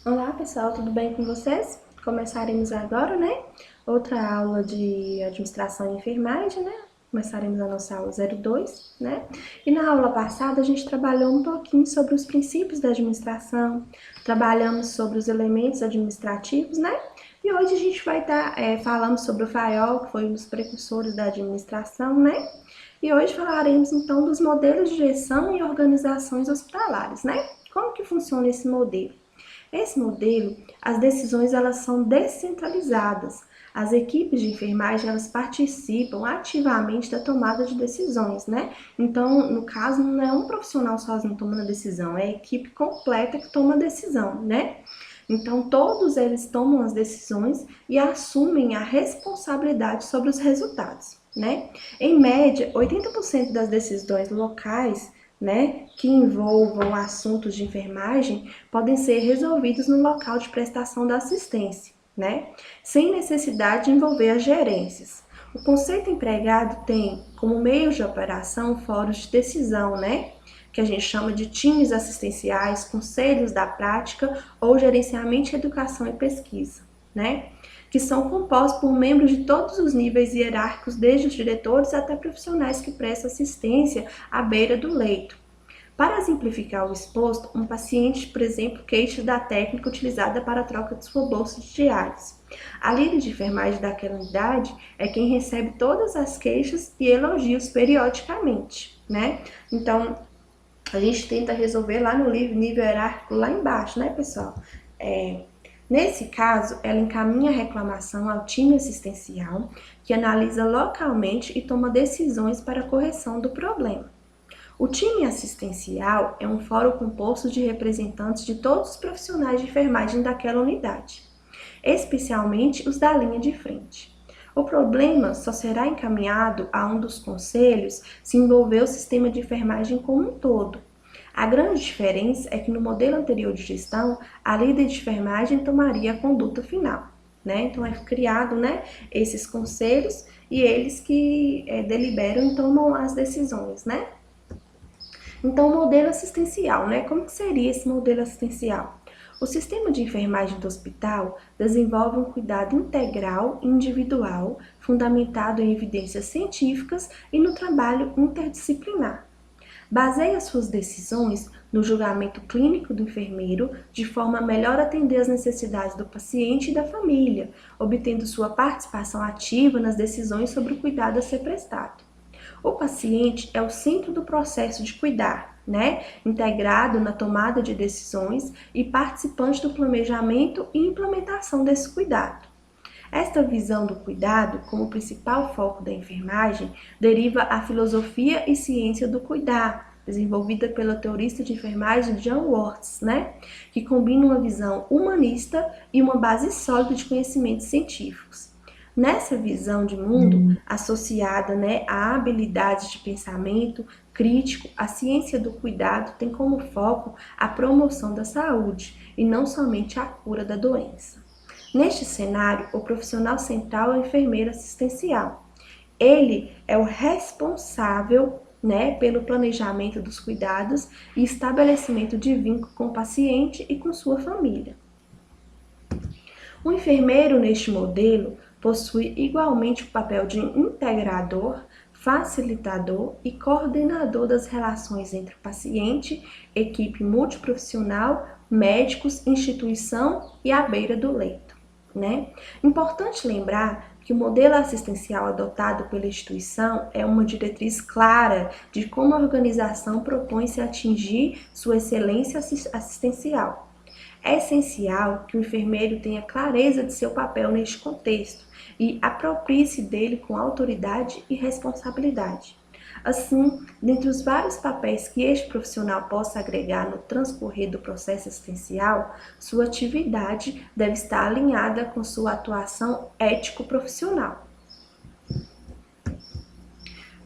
Olá pessoal, tudo bem com vocês? Começaremos agora, outra aula de administração e enfermagem, Começaremos a nossa aula 02, E na aula passada a gente trabalhou um pouquinho sobre os princípios da administração, trabalhamos sobre os elementos administrativos, E hoje a gente vai estar falando sobre o FAIOL, que foi um dos precursores da administração, E hoje falaremos então dos modelos de gestão e organizações hospitalares, Como que funciona esse modelo? Esse modelo, as decisões elas são descentralizadas. As equipes de enfermagem elas participam ativamente da tomada de decisões, Então, no caso, não é um profissional sozinho tomando a decisão, é a equipe completa que toma a decisão, Então, todos eles tomam as decisões e assumem a responsabilidade sobre os resultados, Em média, 80% das decisões locais que envolvam assuntos de enfermagem podem ser resolvidos no local de prestação da assistência, sem necessidade de envolver as gerências. O conceito empregado tem como meio de operação fóruns de decisão, que a gente chama de times assistenciais, conselhos da prática ou gerenciamento de educação e pesquisa, que são compostos por membros de todos os níveis hierárquicos, desde os diretores até profissionais que prestam assistência à beira do leito. Para exemplificar o exposto, um paciente, por exemplo, queixa da técnica utilizada para a troca de sua bolsa de diálise. A líder de enfermagem daquela unidade é quem recebe todas as queixas e elogios periodicamente, Então, a gente tenta resolver lá no nível hierárquico lá embaixo, pessoal? Nesse caso, ela encaminha a reclamação ao time assistencial, que analisa localmente e toma decisões para a correção do problema. O time assistencial é um fórum composto de representantes de todos os profissionais de enfermagem daquela unidade, especialmente os da linha de frente. O problema só será encaminhado a um dos conselhos se envolver o sistema de enfermagem como um todo. A grande diferença é que no modelo anterior de gestão, a líder de enfermagem tomaria a conduta final, Então é criado, esses conselhos e eles que deliberam e tomam as decisões, Então, o modelo assistencial, Como que seria esse modelo assistencial? O sistema de enfermagem do hospital desenvolve um cuidado integral e individual, fundamentado em evidências científicas e no trabalho interdisciplinar. Baseia suas decisões no julgamento clínico do enfermeiro, de forma a melhor atender às necessidades do paciente e da família, obtendo sua participação ativa nas decisões sobre o cuidado a ser prestado. O paciente é o centro do processo de cuidar, Integrado na tomada de decisões e participante do planejamento e implementação desse cuidado. Esta visão do cuidado, como principal foco da enfermagem, deriva a filosofia e ciência do cuidar, desenvolvida pela teorista de enfermagem John Watts, que combina uma visão humanista e uma base sólida de conhecimentos científicos. Nessa visão de mundo, associada a habilidades de pensamento crítico, a ciência do cuidado tem como foco a promoção da saúde e não somente a cura da doença. Neste cenário, o profissional central é o enfermeiro assistencial. Ele é o responsável pelo planejamento dos cuidados e estabelecimento de vínculo com o paciente e com sua família. O enfermeiro, neste modelo, possui igualmente o papel de integrador, facilitador e coordenador das relações entre paciente, equipe multiprofissional, médicos, instituição e à beira do leito, Importante lembrar que o modelo assistencial adotado pela instituição é uma diretriz clara de como a organização propõe-se atingir sua excelência assistencial. É essencial que o enfermeiro tenha clareza de seu papel neste contexto e aproprie-se dele com autoridade e responsabilidade. Assim, dentre os vários papéis que este profissional possa agregar no transcorrer do processo assistencial, sua atividade deve estar alinhada com sua atuação ético-profissional.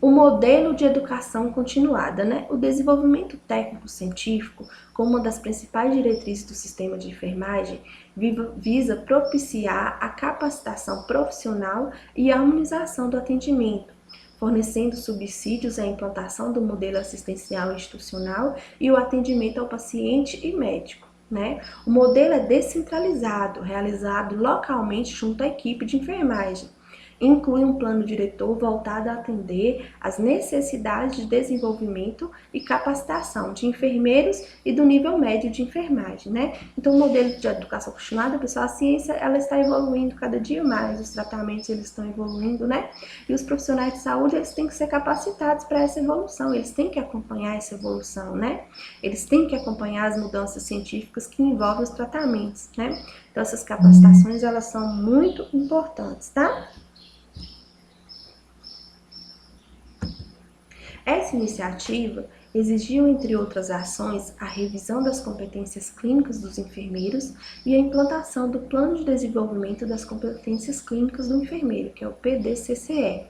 O modelo de educação continuada, O desenvolvimento técnico-científico, como uma das principais diretrizes do sistema de enfermagem, visa propiciar a capacitação profissional e a harmonização do atendimento, fornecendo subsídios à implantação do modelo assistencial institucional e o atendimento ao paciente e médico. né? O modelo é descentralizado, realizado localmente junto à equipe de enfermagem. Inclui um plano diretor voltado a atender às necessidades de desenvolvimento e capacitação de enfermeiros e do nível médio de enfermagem, né? Então, o modelo de educação continuada, pessoal, a ciência, ela está evoluindo cada dia mais, os tratamentos, eles estão evoluindo, né? E os profissionais de saúde, eles têm que ser capacitados para essa evolução, eles têm que acompanhar essa evolução, né? Eles têm que acompanhar as mudanças científicas que envolvem os tratamentos, né? Então, essas capacitações, elas são muito importantes, tá? Essa iniciativa exigiu, entre outras ações, a revisão das competências clínicas dos enfermeiros e a implantação do Plano de Desenvolvimento das Competências Clínicas do Enfermeiro, que é o PDCCE,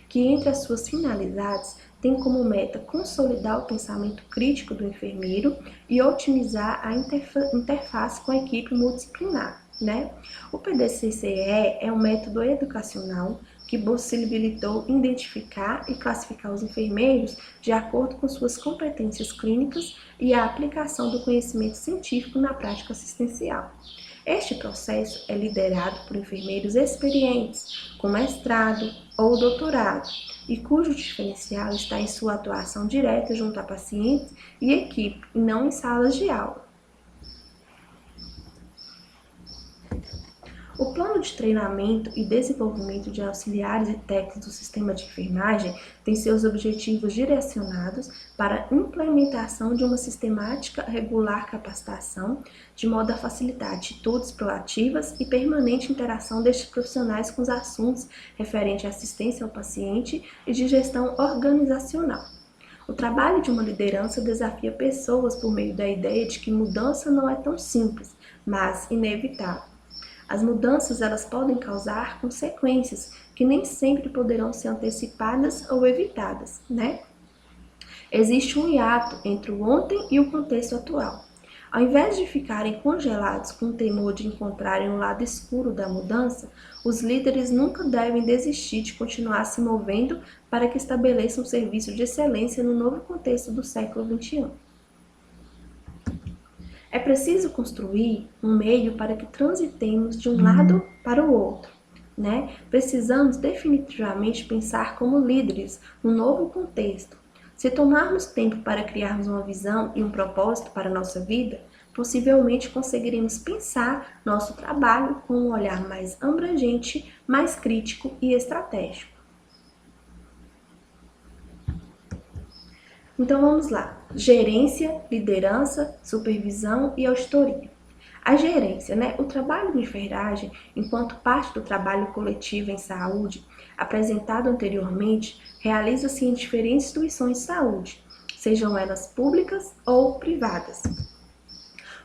que, entre as suas finalidades, tem como meta consolidar o pensamento crítico do enfermeiro e otimizar a interface com a equipe multidisciplinar, né? O PDCCE é um método educacional que possibilitou identificar e classificar os enfermeiros de acordo com suas competências clínicas e a aplicação do conhecimento científico na prática assistencial. Este processo é liderado por enfermeiros experientes, com mestrado ou doutorado, e cujo diferencial está em sua atuação direta junto a pacientes e equipe, e não em salas de aula. O plano de treinamento e desenvolvimento de auxiliares e técnicos do sistema de enfermagem tem seus objetivos direcionados para a implementação de uma sistemática regular capacitação, de modo a facilitar atitudes proativas e permanente interação destes profissionais com os assuntos referentes à assistência ao paciente e de gestão organizacional. O trabalho de uma liderança desafia pessoas por meio da ideia de que mudança não é tão simples, mas inevitável. As mudanças, elas podem causar consequências que nem sempre poderão ser antecipadas ou evitadas, né? Existe um hiato entre o ontem e o contexto atual. Ao invés de ficarem congelados com o temor de encontrarem um lado escuro da mudança, os líderes nunca devem desistir de continuar se movendo para que estabeleçam um serviço de excelência no novo contexto do século XXI. É preciso construir um meio para que transitemos de um lado para o outro, né? Precisamos definitivamente pensar como líderes no novo contexto. Se tomarmos tempo para criarmos uma visão e um propósito para a nossa vida, possivelmente conseguiremos pensar nosso trabalho com um olhar mais abrangente, mais crítico e estratégico. Então vamos lá. Gerência, liderança, supervisão e auditoria. A gerência, né? O trabalho de enfermagem, enquanto parte do trabalho coletivo em saúde, apresentado anteriormente, realiza-se em diferentes instituições de saúde, sejam elas públicas ou privadas.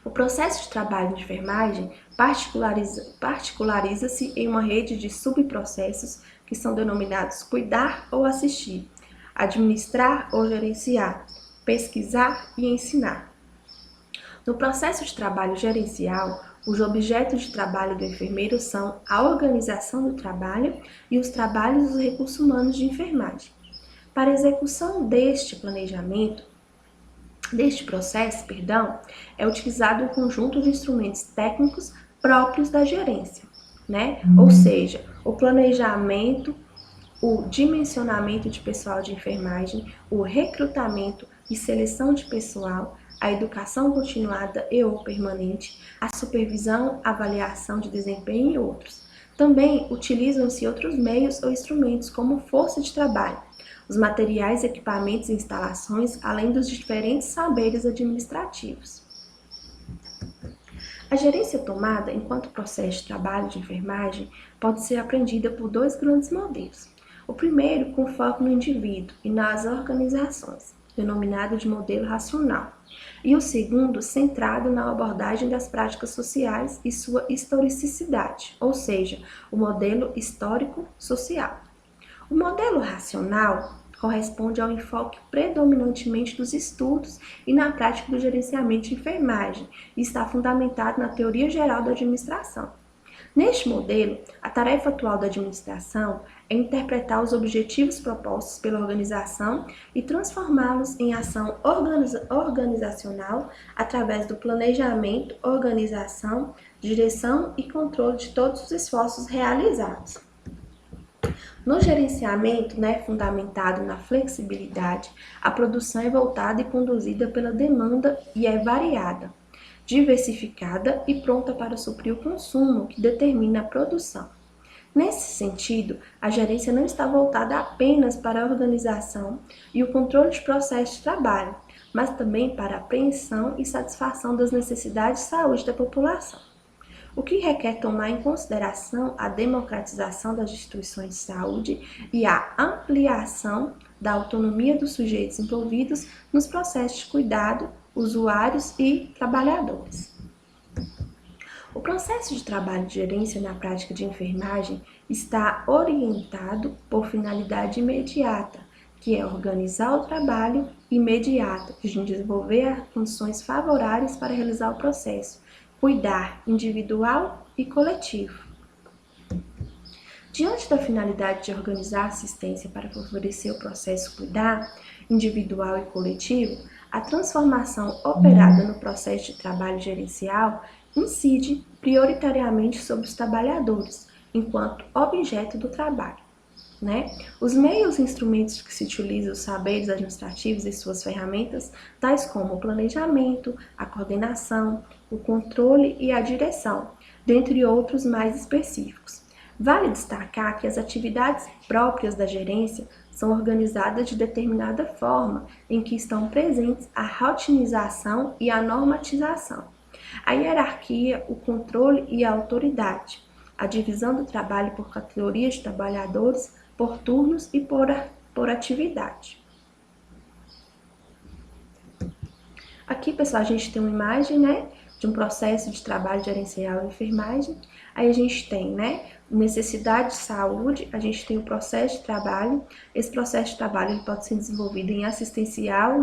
O processo de trabalho de enfermagem particulariza-se em uma rede de subprocessos que são denominados cuidar ou assistir, administrar ou gerenciar, pesquisar e ensinar. No processo de trabalho gerencial, os objetos de trabalho do enfermeiro são a organização do trabalho e os trabalhos dos recursos humanos de enfermagem. Para a execução deste processo, é utilizado um conjunto de instrumentos técnicos próprios da gerência, né? Ou seja, o planejamento, o dimensionamento de pessoal de enfermagem, o recrutamento e seleção de pessoal, a educação continuada e ou permanente, a supervisão, avaliação de desempenho e outros. Também utilizam-se outros meios ou instrumentos como força de trabalho, os materiais, equipamentos e instalações, além dos diferentes saberes administrativos. A gerência tomada enquanto processo de trabalho de enfermagem pode ser aprendida por dois grandes modelos. O primeiro com foco no indivíduo e nas organizações, denominado de modelo racional, e o segundo centrado na abordagem das práticas sociais e sua historicidade, ou seja, o modelo histórico-social. O modelo racional corresponde ao enfoque predominantemente dos estudos e na prática do gerenciamento de enfermagem e está fundamentado na teoria geral da administração. Neste modelo, a tarefa atual da administração é interpretar os objetivos propostos pela organização e transformá-los em ação organizacional através do planejamento, organização, direção e controle de todos os esforços realizados. No gerenciamento, fundamentado na flexibilidade, a produção é voltada e conduzida pela demanda e é variada, diversificada e pronta para suprir o consumo que determina a produção. Nesse sentido, a gerência não está voltada apenas para a organização e o controle de processos de trabalho, mas também para a apreensão e satisfação das necessidades de saúde da população, o que requer tomar em consideração a democratização das instituições de saúde e a ampliação da autonomia dos sujeitos envolvidos nos processos de cuidado, usuários e trabalhadores. O processo de trabalho de gerência na prática de enfermagem está orientado por finalidade imediata, que é organizar o trabalho imediato, de desenvolver condições favoráveis para realizar o processo, cuidar individual e coletivo. Diante da finalidade de organizar a assistência para favorecer o processo cuidar individual e coletivo, a transformação operada no processo de trabalho gerencial incide prioritariamente sobre os trabalhadores, enquanto objeto do trabalho. Os meios e instrumentos que se utilizam os saberes administrativos e suas ferramentas, tais como o planejamento, a coordenação, o controle e a direção, dentre outros mais específicos. Vale destacar que as atividades próprias da gerência são organizadas de determinada forma, em que estão presentes a rotinização e a normatização, a hierarquia, o controle e a autoridade, a divisão do trabalho por categorias de trabalhadores, por turnos e por atividade. Aqui, pessoal, a gente tem uma imagem, de um processo de trabalho gerencial em enfermagem. Aí a gente tem, necessidade de saúde, a gente tem o processo de trabalho. Esse processo de trabalho ele pode ser desenvolvido em assistencial,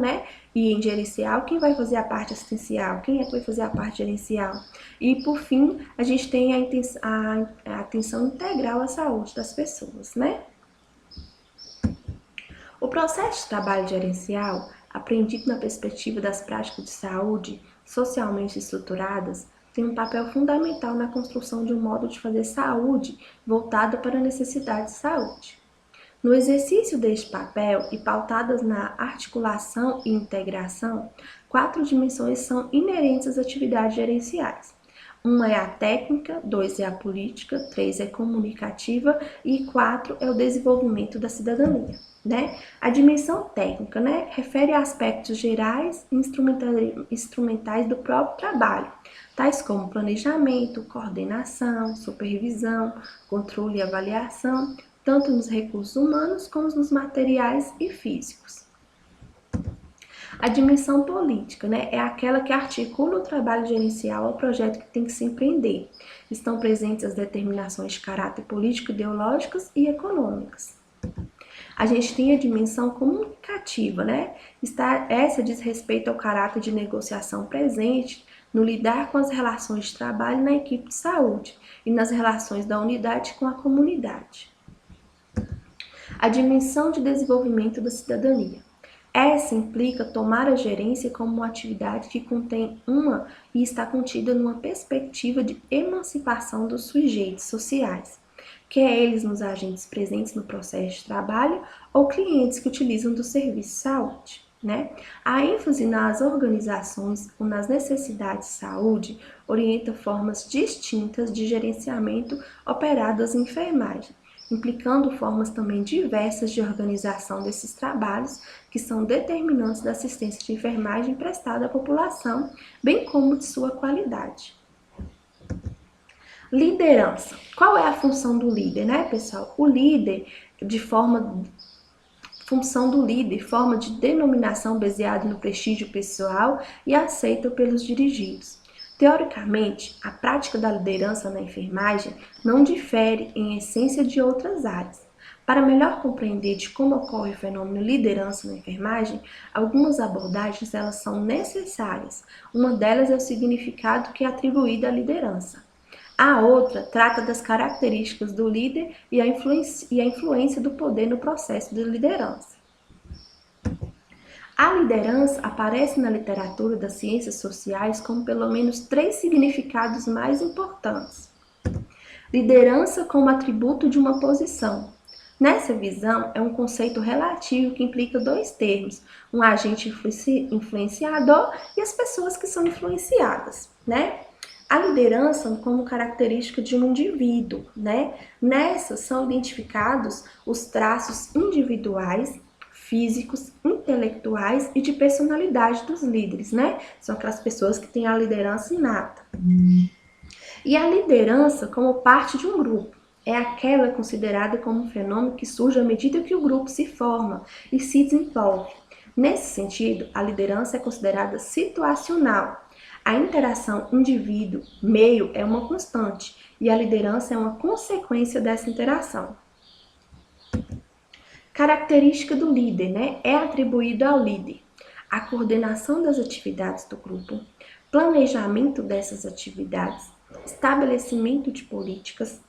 e em gerencial. Quem vai fazer a parte assistencial? Quem é que vai fazer a parte gerencial? E, por fim, a gente tem a atenção integral à saúde das pessoas, O processo de trabalho gerencial, aprendido na perspectiva das práticas de saúde socialmente estruturadas, tem um papel fundamental na construção de um modo de fazer saúde voltado para a necessidade de saúde. No exercício deste papel e pautadas na articulação e integração, 4 dimensões são inerentes às atividades gerenciais. 1 é a técnica, 2 é a política, 3 é comunicativa e 4 é o desenvolvimento da cidadania. A dimensão técnica, refere a aspectos gerais e instrumentais do próprio trabalho, tais como planejamento, coordenação, supervisão, controle e avaliação, tanto nos recursos humanos como nos materiais e físicos. A dimensão política, é aquela que articula o trabalho gerencial ao projeto que tem que se empreender. Estão presentes as determinações de caráter político, ideológicas e econômicas. A gente tem a dimensão comunicativa, Essa diz respeito ao caráter de negociação presente no lidar com as relações de trabalho na equipe de saúde e nas relações da unidade com a comunidade. A dimensão de desenvolvimento da cidadania. Essa implica tomar a gerência como uma atividade que contém e está contida numa perspectiva de emancipação dos sujeitos sociais, quer eles nos agentes presentes no processo de trabalho ou clientes que utilizam do serviço de saúde. A ênfase nas organizações ou nas necessidades de saúde orienta formas distintas de gerenciamento operadas em enfermagem, implicando formas também diversas de organização desses trabalhos que são determinantes da assistência de enfermagem prestada à população, bem como de sua qualidade. Liderança. Qual é a função do líder, pessoal? O líder, função do líder, forma de denominação baseada no prestígio pessoal e aceita pelos dirigidos. Teoricamente, a prática da liderança na enfermagem não difere em essência de outras áreas. Para melhor compreender de como ocorre o fenômeno liderança na enfermagem, algumas abordagens elas são necessárias. Uma delas é o significado que é atribuído à liderança. A outra trata das características do líder e a influência do poder no processo de liderança. A liderança aparece na literatura das ciências sociais com pelo menos 3 significados mais importantes. Liderança como atributo de uma posição. Nessa visão, é um conceito relativo que implica 2 termos, um agente influenciador e as pessoas que são influenciadas, né? A liderança como característica de um indivíduo, né? Nessa são identificados os traços individuais, físicos, intelectuais e de personalidade dos líderes, né? São aquelas pessoas que têm a liderança inata. E a liderança como parte de um grupo. É aquela considerada como um fenômeno que surge à medida que o grupo se forma e se desenvolve. Nesse sentido, a liderança é considerada situacional. A interação indivíduo-meio é uma constante e a liderança é uma consequência dessa interação. Característica do líder, né? É atribuído ao líder a coordenação das atividades do grupo, planejamento dessas atividades, estabelecimento de políticas,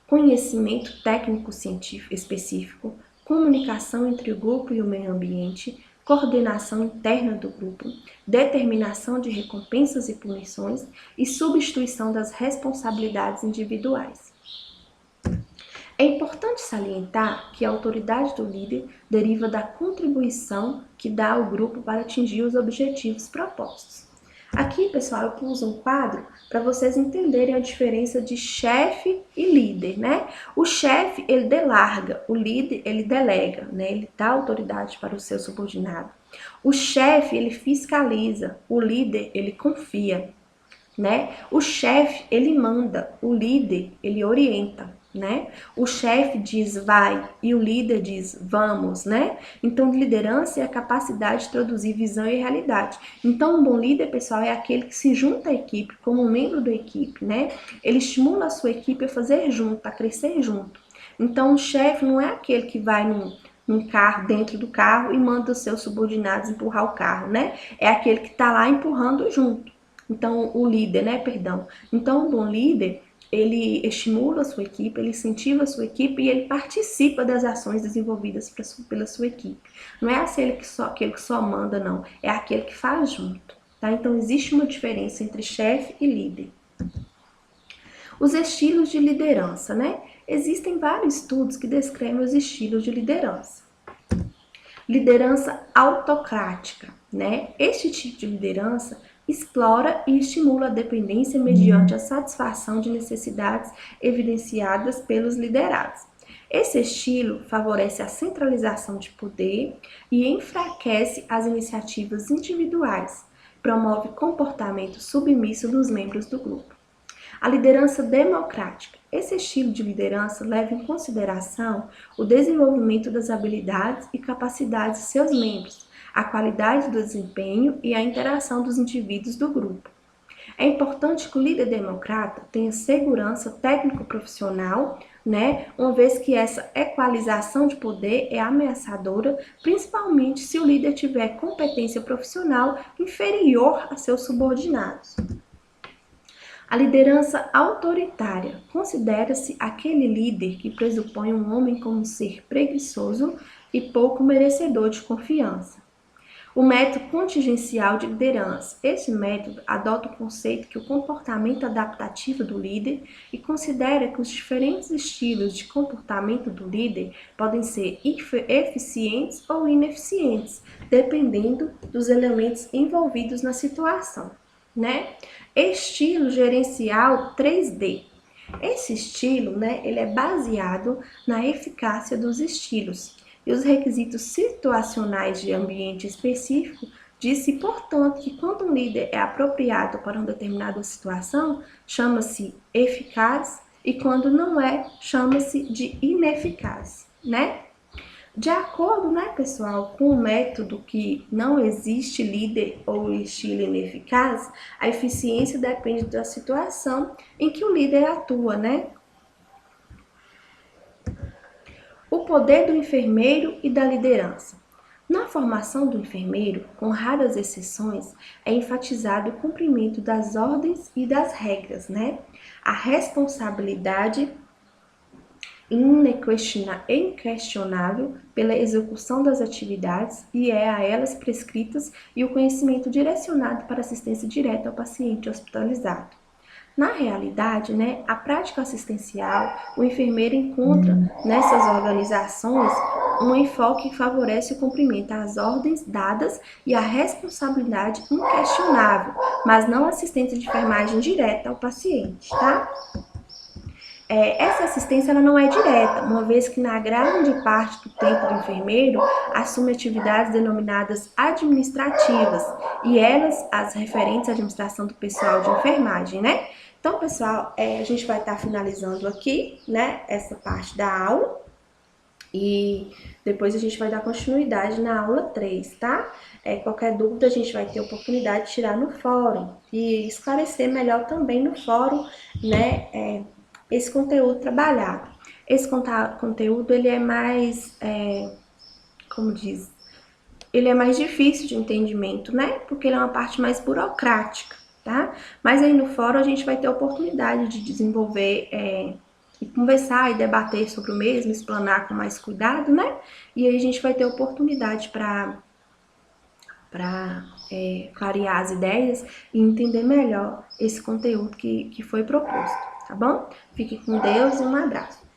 conhecimento técnico-científico específico, comunicação entre o grupo e o meio ambiente, coordenação interna do grupo, determinação de recompensas e punições e substituição das responsabilidades individuais. É importante salientar que a autoridade do líder deriva da contribuição que dá ao grupo para atingir os objetivos propostos. Aqui, pessoal, eu pus um quadro para vocês entenderem a diferença de chefe e líder, né? O chefe, ele delarga, o líder, ele delega, né? Ele dá autoridade para o seu subordinado. O chefe, ele fiscaliza, o líder, ele confia, né? O chefe, ele manda, o líder, ele orienta, né? O chefe diz vai e o líder diz vamos, né? Então, liderança é a capacidade de traduzir visão e realidade. Então, um bom líder, pessoal, é aquele que se junta à equipe como um membro da equipe, né? Ele estimula a sua equipe a fazer junto, a crescer junto. Então, o chefe não é aquele que vai num carro, dentro do carro, e manda os seus subordinados empurrar o carro, né? É aquele que está lá empurrando junto. Então, o líder, né, perdão. Então, um bom líder, ele estimula a sua equipe, ele incentiva a sua equipe e ele participa das ações desenvolvidas pela sua equipe. Não é aquele que só manda, não. É aquele que faz junto, tá? Então, existe uma diferença entre chefe e líder. Os estilos de liderança, né? Existem vários estudos que descrevem os estilos de liderança. Liderança autocrática, né? Este tipo de liderança explora e estimula a dependência mediante a satisfação de necessidades evidenciadas pelos liderados. Esse estilo favorece a centralização de poder e enfraquece as iniciativas individuais, promove comportamento submisso dos membros do grupo. A liderança democrática. Esse estilo de liderança leva em consideração o desenvolvimento das habilidades e capacidades de seus membros, a qualidade do desempenho e a interação dos indivíduos do grupo. É importante que o líder democrata tenha segurança técnico-profissional, né? Uma vez que essa equalização de poder é ameaçadora, principalmente se o líder tiver competência profissional inferior a seus subordinados. A liderança autoritária considera-se aquele líder que pressupõe um homem como um ser preguiçoso e pouco merecedor de confiança. O método contingencial de liderança. Este método adota o conceito que o comportamento adaptativo do líder e considera que os diferentes estilos de comportamento do líder podem ser eficientes ou ineficientes, dependendo dos elementos envolvidos na situação, né? Estilo gerencial 3D. Esse estilo, né, ele é baseado na eficácia dos estilos e os requisitos situacionais de ambiente específico. Disse, portanto, que quando um líder é apropriado para uma determinada situação, chama-se eficaz, e quando não é, chama-se de ineficaz, né? De acordo, né, pessoal, com o método que não existe líder ou estilo ineficaz, a eficiência depende da situação em que o líder atua, né? O poder do enfermeiro e da liderança. Na formação do enfermeiro, com raras exceções, é enfatizado o cumprimento das ordens e das regras, né? A responsabilidade inquestionável pela execução das atividades e é a elas prescritas e o conhecimento direcionado para assistência direta ao paciente hospitalizado. Na realidade, né, a prática assistencial, o enfermeiro encontra nessas organizações um enfoque que favorece o cumprimento às ordens dadas e a responsabilidade inquestionável, mas não assistência de enfermagem direta ao paciente, tá? Essa assistência ela não é direta, uma vez que na grande parte do tempo do enfermeiro assume atividades denominadas administrativas e elas as referentes à administração do pessoal de enfermagem, né? Então, pessoal, a gente vai estar finalizando aqui, né, essa parte da aula e depois a gente vai dar continuidade na aula 3, tá? Qualquer dúvida a gente vai ter oportunidade de tirar no fórum e esclarecer melhor também no fórum, né, esse conteúdo trabalhado. Esse conteúdo, ele é mais, como diz, ele é mais difícil de entendimento, né? Porque ele é uma parte mais burocrática, tá? Mas aí no fórum a gente vai ter a oportunidade de desenvolver e conversar e debater sobre o mesmo, explanar com mais cuidado, né? E aí a gente vai ter oportunidade para clarear as ideias e entender melhor esse conteúdo que foi proposto, tá bom? Fique com Deus e um abraço.